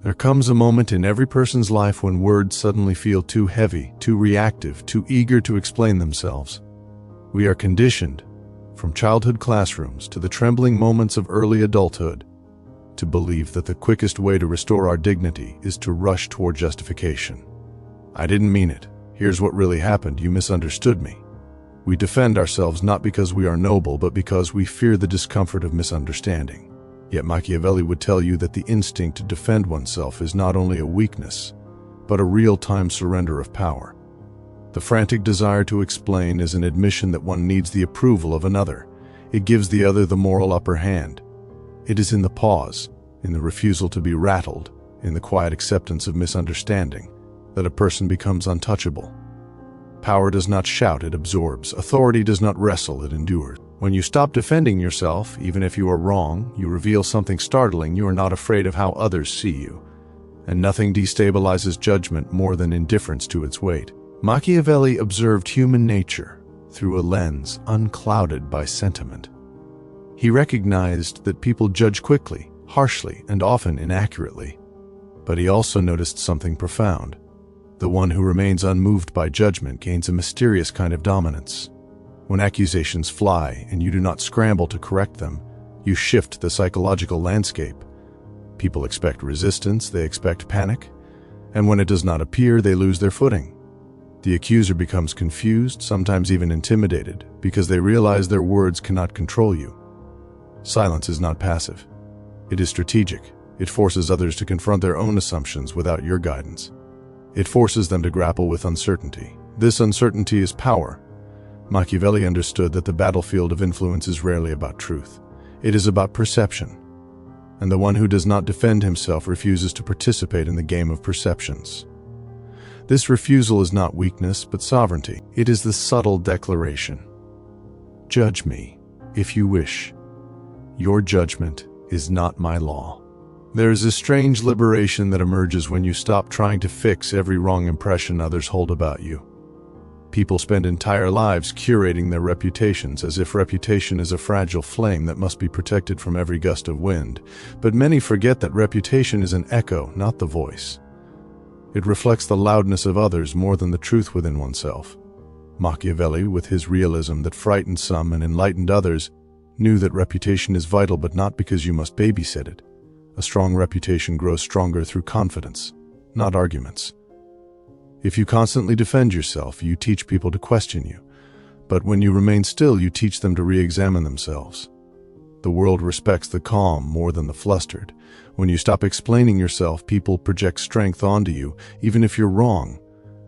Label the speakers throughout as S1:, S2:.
S1: There comes a moment in every person's life when words suddenly feel too heavy, too reactive, too eager to explain themselves. We are conditioned, from childhood classrooms to the trembling moments of early adulthood, to believe that the quickest way to restore our dignity is to rush toward justification. I didn't mean it. Here's what really happened. You misunderstood me. We defend ourselves not because we are noble, but because we fear the discomfort of misunderstanding. Yet Machiavelli would tell you that the instinct to defend oneself is not only a weakness, but a real-time surrender of power. The frantic desire to explain is an admission that one needs the approval of another. It gives the other the moral upper hand. It is in the pause, in the refusal to be rattled, in the quiet acceptance of misunderstanding, that a person becomes untouchable. Power does not shout, it absorbs. Authority does not wrestle, it endures. When you stop defending yourself, even if you are wrong, you reveal something startling. You are not afraid of how others see you. And nothing destabilizes judgment more than indifference to its weight. Machiavelli observed human nature through a lens unclouded by sentiment. He recognized that people judge quickly, harshly, and often inaccurately. But he also noticed something profound. The one who remains unmoved by judgment gains a mysterious kind of dominance. When accusations fly and you do not scramble to correct them, you shift the psychological landscape. People expect resistance, they expect panic, and when it does not appear, they lose their footing. The accuser becomes confused, sometimes even intimidated, because they realize their words cannot control you. Silence is not passive. It is strategic. It forces others to confront their own assumptions without your guidance. It forces them to grapple with uncertainty. This uncertainty is power. Machiavelli understood that the battlefield of influence is rarely about truth. It is about perception. And the one who does not defend himself refuses to participate in the game of perceptions. This refusal is not weakness, but sovereignty. It is the subtle declaration. Judge me, if you wish. Your judgment is not my law. There is a strange liberation that emerges when you stop trying to fix every wrong impression others hold about you. People spend entire lives curating their reputations as if reputation is a fragile flame that must be protected from every gust of wind. But many forget that reputation is an echo, not the voice. It reflects the loudness of others more than the truth within oneself. Machiavelli, with his realism that frightened some and enlightened others, knew that reputation is vital, but not because you must babysit it. A strong reputation grows stronger through confidence, not arguments. If you constantly defend yourself, you teach people to question you. But when you remain still, you teach them to re-examine themselves. The world respects the calm more than the flustered. When you stop explaining yourself, people project strength onto you, even if you're wrong.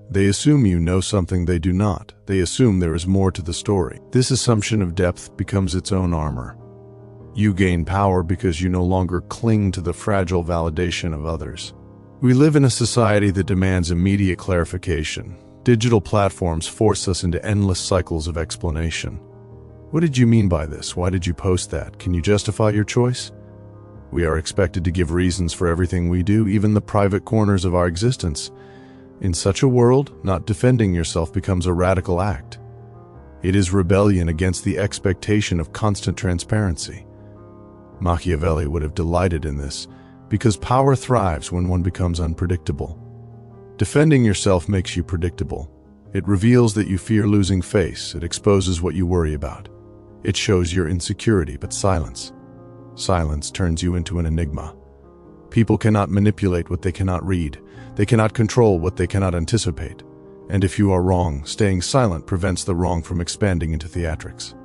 S1: They assume you know something they do not. They assume there is more to the story. This assumption of depth becomes its own armor. You gain power because you no longer cling to the fragile validation of others. We live in a society that demands immediate clarification. Digital platforms force us into endless cycles of explanation. What did you mean by this? Why did you post that? Can you justify your choice? We are expected to give reasons for everything we do, even the private corners of our existence. In such a world, not defending yourself becomes a radical act. It is rebellion against the expectation of constant transparency. Machiavelli would have delighted in this, because power thrives when one becomes unpredictable. Defending yourself makes you predictable. It reveals that you fear losing face. It exposes what you worry about. It shows your insecurity, but silence turns you into an enigma. People cannot manipulate what they cannot read. They cannot control what they cannot anticipate. And if you are wrong, staying silent prevents the wrong from expanding into theatrics.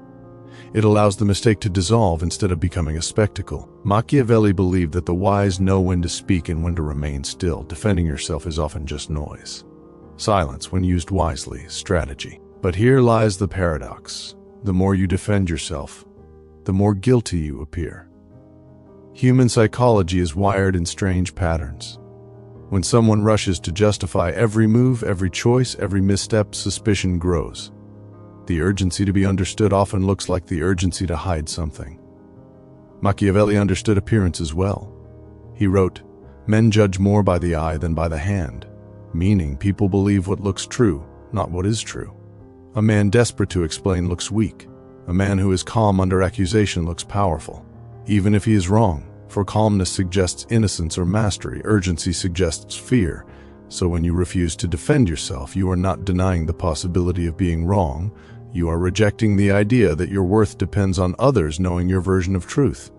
S1: It allows the mistake to dissolve instead of becoming a spectacle. Machiavelli believed that the wise know when to speak and when to remain still. Defending yourself is often just noise. Silence, when used wisely, is strategy. But here lies the paradox. The more you defend yourself, the more guilty you appear. Human psychology is wired in strange patterns. When someone rushes to justify every move, every choice, every misstep, suspicion grows. The urgency to be understood often looks like the urgency to hide something. Machiavelli understood appearances well. He wrote, "Men judge more by the eye than by the hand," meaning people believe what looks true, not what is true. A man desperate to explain looks weak. A man who is calm under accusation looks powerful. Even if he is wrong, For calmness suggests innocence or mastery, urgency suggests fear. So when you refuse to defend yourself, you are not denying the possibility of being wrong. You are rejecting the idea that your worth depends on others knowing your version of truth.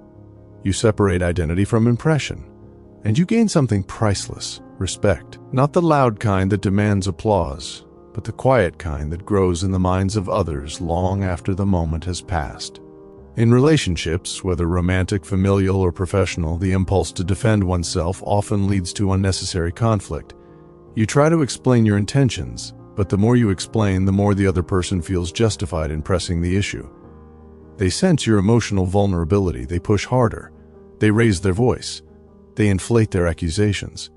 S1: You separate identity from impression, and you gain something priceless: respect. Not the loud kind that demands applause, but the quiet kind that grows in the minds of others long after the moment has passed. In relationships, whether romantic, familial, or professional, the impulse to defend oneself often leads to unnecessary conflict. You try to explain your intentions, but the more you explain, the more the other person feels justified in pressing the issue. They sense your emotional vulnerability, they push harder, they raise their voice, they inflate their accusations.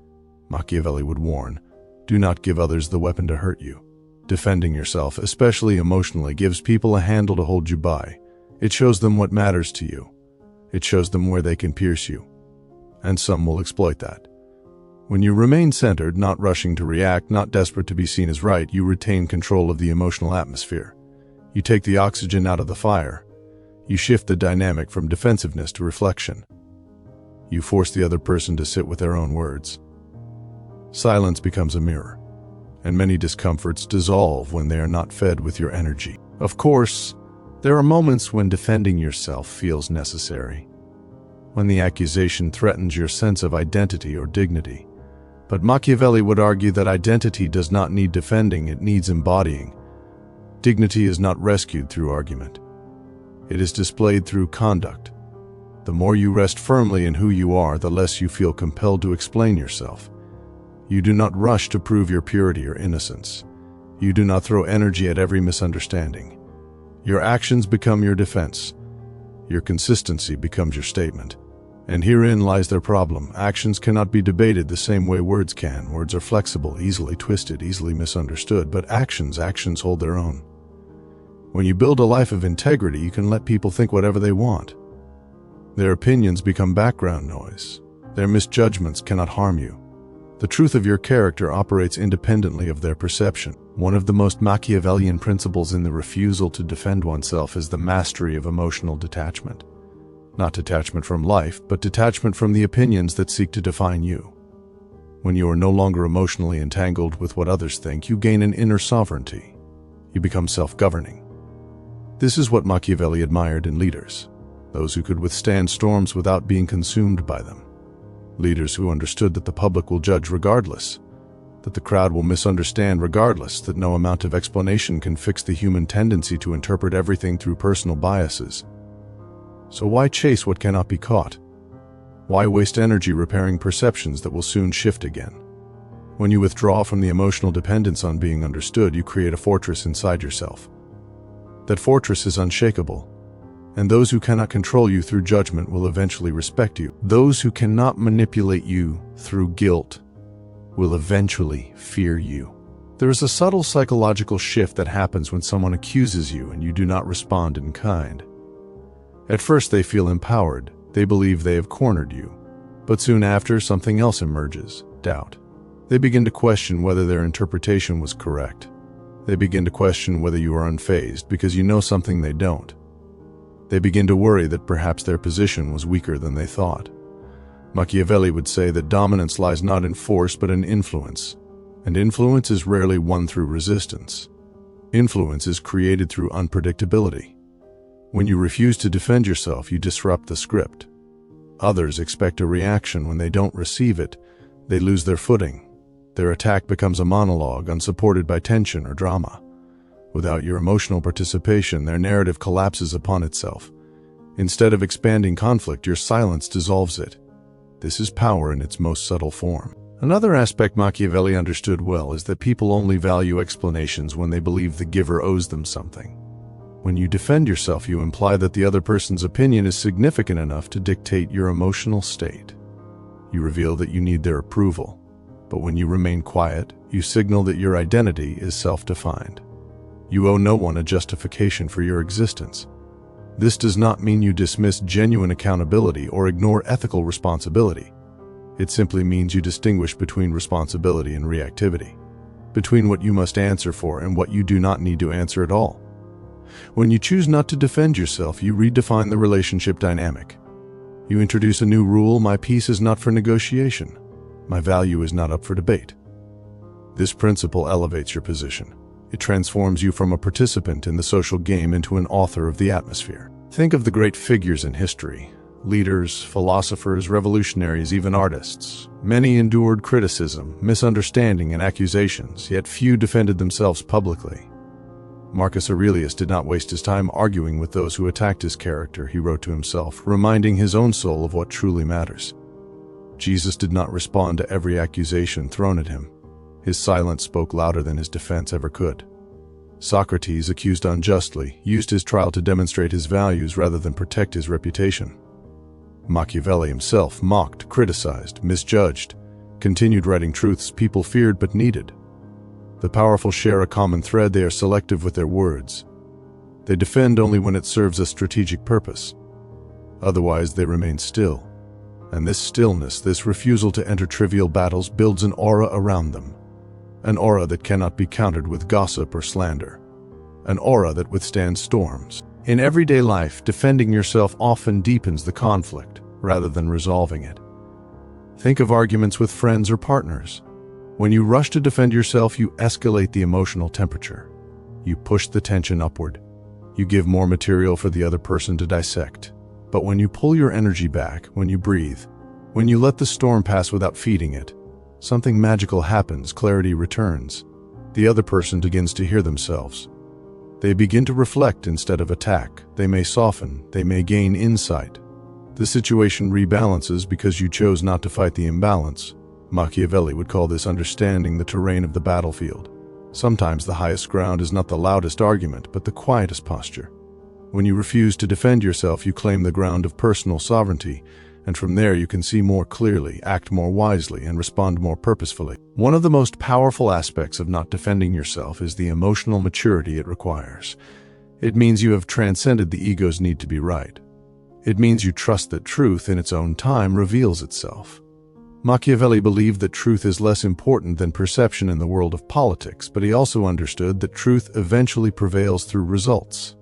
S1: Machiavelli would warn, do not give others the weapon to hurt you. Defending yourself, especially emotionally, gives people a handle to hold you by. It shows them what matters to you. It shows them where they can pierce you. And some will exploit that. When you remain centered, not rushing to react, not desperate to be seen as right, you retain control of the emotional atmosphere. You take the oxygen out of the fire. You shift the dynamic from defensiveness to reflection. You force the other person to sit with their own words. Silence becomes a mirror, and many discomforts dissolve when they are not fed with your energy. Of course, there are moments when defending yourself feels necessary, when the accusation threatens your sense of identity or dignity. But Machiavelli would argue that identity does not need defending, it needs embodying. Dignity is not rescued through argument. It is displayed through conduct. The more you rest firmly in who you are, the less you feel compelled to explain yourself. You do not rush to prove your purity or innocence. You do not throw energy at every misunderstanding. Your actions become your defense. Your consistency becomes your statement. And herein lies their problem. Actions cannot be debated the same way words can. Words are flexible, easily twisted, easily misunderstood, but actions hold their own. When you build a life of integrity, you can let people think whatever they want. Their opinions become background noise. Their misjudgments cannot harm you. The truth of your character operates independently of their perception. One of the most Machiavellian principles in the refusal to defend oneself is the mastery of emotional detachment. Not detachment from life, but detachment from the opinions that seek to define you. When you are no longer emotionally entangled with what others think, you gain an inner sovereignty. You become self-governing. This is what Machiavelli admired in leaders, those who could withstand storms without being consumed by them. Leaders who understood that the public will judge regardless, that the crowd will misunderstand regardless, that no amount of explanation can fix the human tendency to interpret everything through personal biases. So why chase what cannot be caught? Why waste energy repairing perceptions that will soon shift again? When you withdraw from the emotional dependence on being understood, you create a fortress inside yourself. That fortress is unshakable, and those who cannot control you through judgment will eventually respect you. Those who cannot manipulate you through guilt will eventually fear you. There is a subtle psychological shift that happens when someone accuses you and you do not respond in kind. At first they feel empowered, they believe they have cornered you. But soon after, something else emerges: doubt. They begin to question whether their interpretation was correct. They begin to question whether you are unfazed because you know something they don't. They begin to worry that perhaps their position was weaker than they thought. Machiavelli would say that dominance lies not in force but in influence, and influence is rarely won through resistance. Influence is created through unpredictability. When you refuse to defend yourself, you disrupt the script. Others expect a reaction. When they don't receive it, they lose their footing. Their attack becomes a monologue, unsupported by tension or drama. Without your emotional participation, their narrative collapses upon itself. Instead of expanding conflict, your silence dissolves it. This is power in its most subtle form. Another aspect Machiavelli understood well is that people only value explanations when they believe the giver owes them something. When you defend yourself, you imply that the other person's opinion is significant enough to dictate your emotional state. You reveal that you need their approval. But when you remain quiet, you signal that your identity is self-defined. You owe no one a justification for your existence. This does not mean you dismiss genuine accountability or ignore ethical responsibility. It simply means you distinguish between responsibility and reactivity, between what you must answer for and what you do not need to answer at all. When you choose not to defend yourself, you redefine the relationship dynamic. You introduce a new rule: my peace is not for negotiation. My value is not up for debate. This principle elevates your position. It transforms you from a participant in the social game into an author of the atmosphere. Think of the great figures in history: leaders, philosophers, revolutionaries, even artists. Many endured criticism, misunderstanding, and accusations, yet few defended themselves publicly. Marcus Aurelius did not waste his time arguing with those who attacked his character, he wrote to himself, reminding his own soul of what truly matters. Jesus did not respond to every accusation thrown at him. His silence spoke louder than his defense ever could. Socrates, accused unjustly, used his trial to demonstrate his values rather than protect his reputation. Machiavelli himself mocked, criticized, misjudged, continued writing truths people feared but needed. The powerful share a common thread: they are selective with their words. They defend only when it serves a strategic purpose. Otherwise, they remain still. And this stillness, this refusal to enter trivial battles, builds an aura around them. An aura that cannot be countered with gossip or slander. An aura that withstands storms. In everyday life, defending yourself often deepens the conflict, rather than resolving it. Think of arguments with friends or partners. When you rush to defend yourself, you escalate the emotional temperature. You push the tension upward. You give more material for the other person to dissect. But when you pull your energy back, when you breathe, when you let the storm pass without feeding it, something magical happens: clarity returns. The other person begins to hear themselves. They begin to reflect instead of attack. They may soften, they may gain insight. The situation rebalances because you chose not to fight the imbalance. Machiavelli would call this understanding the terrain of the battlefield. Sometimes the highest ground is not the loudest argument, but the quietest posture. When you refuse to defend yourself, you claim the ground of personal sovereignty, and from there you can see more clearly, act more wisely, and respond more purposefully. One of the most powerful aspects of not defending yourself is the emotional maturity it requires. It means you have transcended the ego's need to be right. It means you trust that truth in its own time reveals itself. Machiavelli believed that truth is less important than perception in the world of politics, but he also understood that truth eventually prevails through results.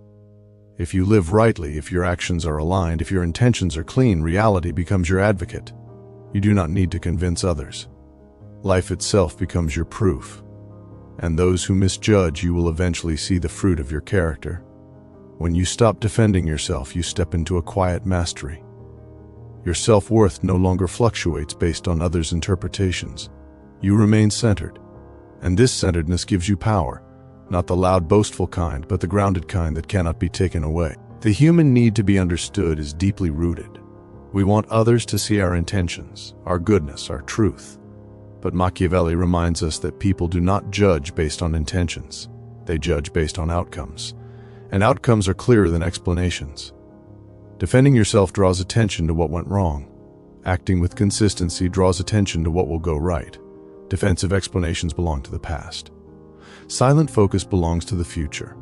S1: If you live rightly, if your actions are aligned, if your intentions are clean, reality becomes your advocate. You do not need to convince others. Life itself becomes your proof. And those who misjudge you will eventually see the fruit of your character. When you stop defending yourself, you step into a quiet mastery. Your self-worth no longer fluctuates based on others' interpretations. You remain centered. And this centeredness gives you power. Not the loud, boastful kind, but the grounded kind that cannot be taken away. The human need to be understood is deeply rooted. We want others to see our intentions, our goodness, our truth. But Machiavelli reminds us that people do not judge based on intentions. They judge based on outcomes. And outcomes are clearer than explanations. Defending yourself draws attention to what went wrong. Acting with consistency draws attention to what will go right. Defensive explanations belong to the past. Silent focus belongs to the future.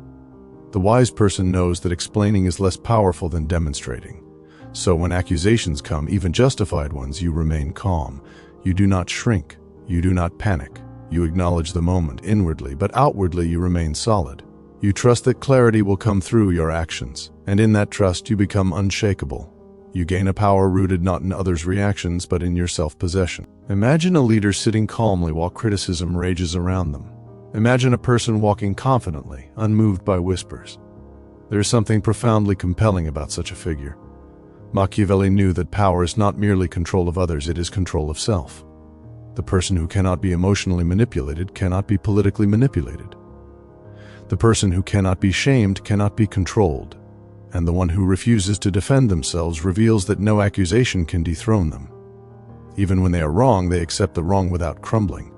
S1: The wise person knows that explaining is less powerful than demonstrating. So when accusations come, even justified ones, you remain calm. You do not shrink. You do not panic. You acknowledge the moment inwardly, but outwardly you remain solid. You trust that clarity will come through your actions, and in that trust you become unshakable. You gain a power rooted not in others' reactions, but in your self-possession. Imagine a leader sitting calmly while criticism rages around them. Imagine a person walking confidently, unmoved by whispers. There is something profoundly compelling about such a figure. Machiavelli knew that power is not merely control of others, it is control of self. The person who cannot be emotionally manipulated cannot be politically manipulated. The person who cannot be shamed cannot be controlled. And the one who refuses to defend themselves reveals that no accusation can dethrone them. Even when they are wrong, they accept the wrong without crumbling.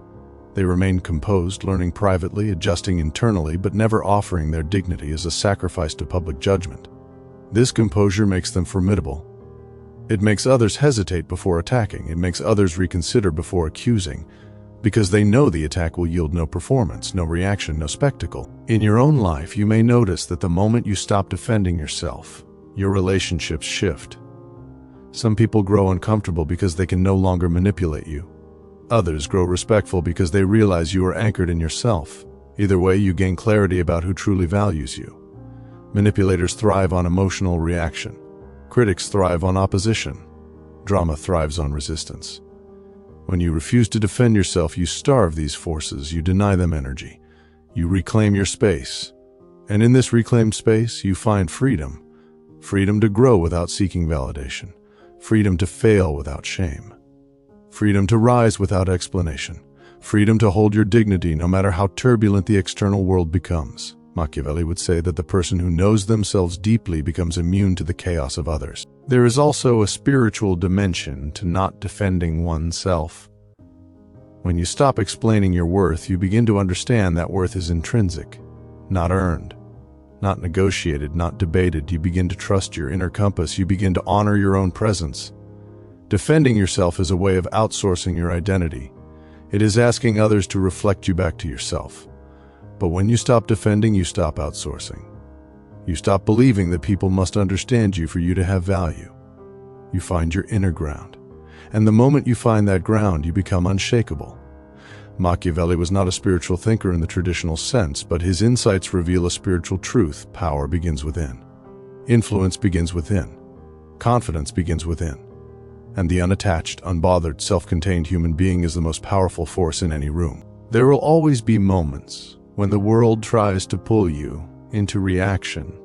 S1: They remain composed, learning privately, adjusting internally, but never offering their dignity as a sacrifice to public judgment. This composure makes them formidable. It makes others hesitate before attacking. It makes others reconsider before accusing, because they know the attack will yield no performance, no reaction, no spectacle. In your own life, you may notice that the moment you stop defending yourself, your relationships shift. Some people grow uncomfortable because they can no longer manipulate you. Others grow respectful because they realize you are anchored in yourself. Either way, you gain clarity about who truly values you. Manipulators thrive on emotional reaction. Critics thrive on opposition. Drama thrives on resistance. When you refuse to defend yourself, you starve these forces, you deny them energy. You reclaim your space. And in this reclaimed space, you find freedom. Freedom to grow without seeking validation. Freedom to fail without shame. Freedom to rise without explanation. Freedom to hold your dignity no matter how turbulent the external world becomes. Machiavelli would say that the person who knows themselves deeply becomes immune to the chaos of others. There is also a spiritual dimension to not defending oneself. When you stop explaining your worth, you begin to understand that worth is intrinsic, not earned, not negotiated, not debated. You begin to trust your inner compass. You begin to honor your own presence. Defending yourself is a way of outsourcing your identity. It is asking others to reflect you back to yourself. But when you stop defending, you stop outsourcing. You stop believing that people must understand you for you to have value. You find your inner ground. And the moment you find that ground, you become unshakable. Machiavelli was not a spiritual thinker in the traditional sense, but his insights reveal a spiritual truth. Power begins within. Influence begins within. Confidence begins within. And the unattached, unbothered, self-contained human being is the most powerful force in any room. There will always be moments when the world tries to pull you into reaction,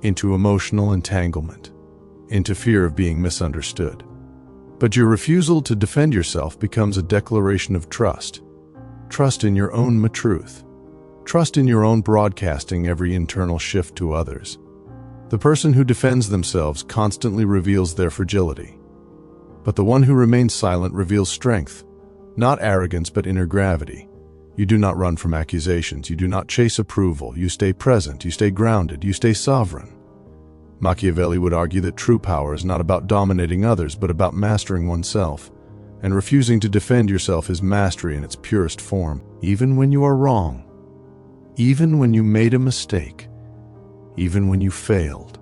S1: into emotional entanglement, into fear of being misunderstood. But your refusal to defend yourself becomes a declaration of trust. Trust in your own truth. Trust in your own broadcasting every internal shift to others. The person who defends themselves constantly reveals their fragility. But the one who remains silent reveals strength, not arrogance but inner gravity. You do not run from accusations, you do not chase approval, you stay present, you stay grounded, you stay sovereign. Machiavelli would argue that true power is not about dominating others but about mastering oneself, and refusing to defend yourself is mastery in its purest form. Even when you are wrong, even when you made a mistake, even when you failed,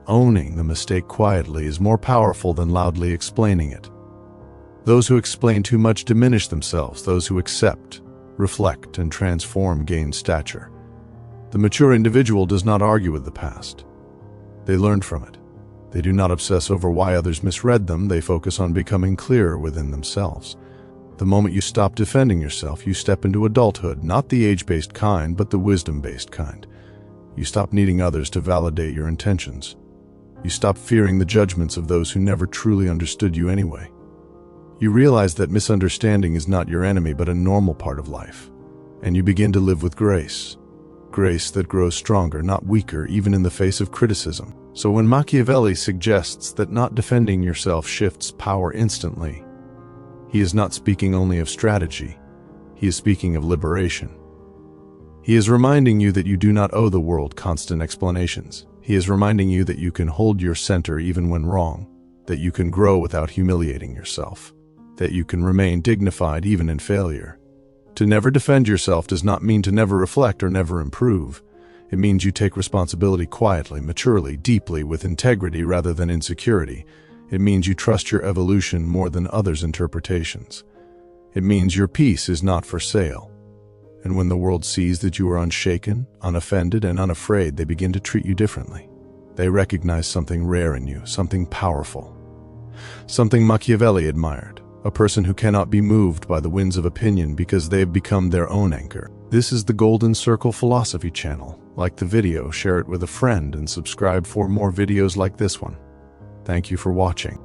S1: owning the mistake quietly is more powerful than loudly explaining it. Those who explain too much diminish themselves. Those who accept, reflect, and transform gain stature. The mature individual does not argue with the past. They learn from it. They do not obsess over why others misread them. They focus on becoming clearer within themselves. The moment you stop defending yourself, you step into adulthood, not the age-based kind, but the wisdom-based kind. You stop needing others to validate your intentions. You stop fearing the judgments of those who never truly understood you anyway. You realize that misunderstanding is not your enemy but a normal part of life. And you begin to live with grace. Grace that grows stronger, not weaker, even in the face of criticism. So when Machiavelli suggests that not defending yourself shifts power instantly, he is not speaking only of strategy. He is speaking of liberation. He is reminding you that you do not owe the world constant explanations. He is reminding you that you can hold your center even when wrong, that you can grow without humiliating yourself, that you can remain dignified even in failure. To never defend yourself does not mean to never reflect or never improve. It means you take responsibility quietly, maturely, deeply, with integrity rather than insecurity. It means you trust your evolution more than others' interpretations. It means your peace is not for sale. And when the world sees that you are unshaken, unoffended, and unafraid, they begin to treat you differently. They recognize something rare in you, something powerful, something Machiavelli admired, a person who cannot be moved by the winds of opinion because they have become their own anchor. This is the Golden Circle Philosophy channel. Like the video, share it with a friend, and subscribe for more videos like this one. Thank you for watching.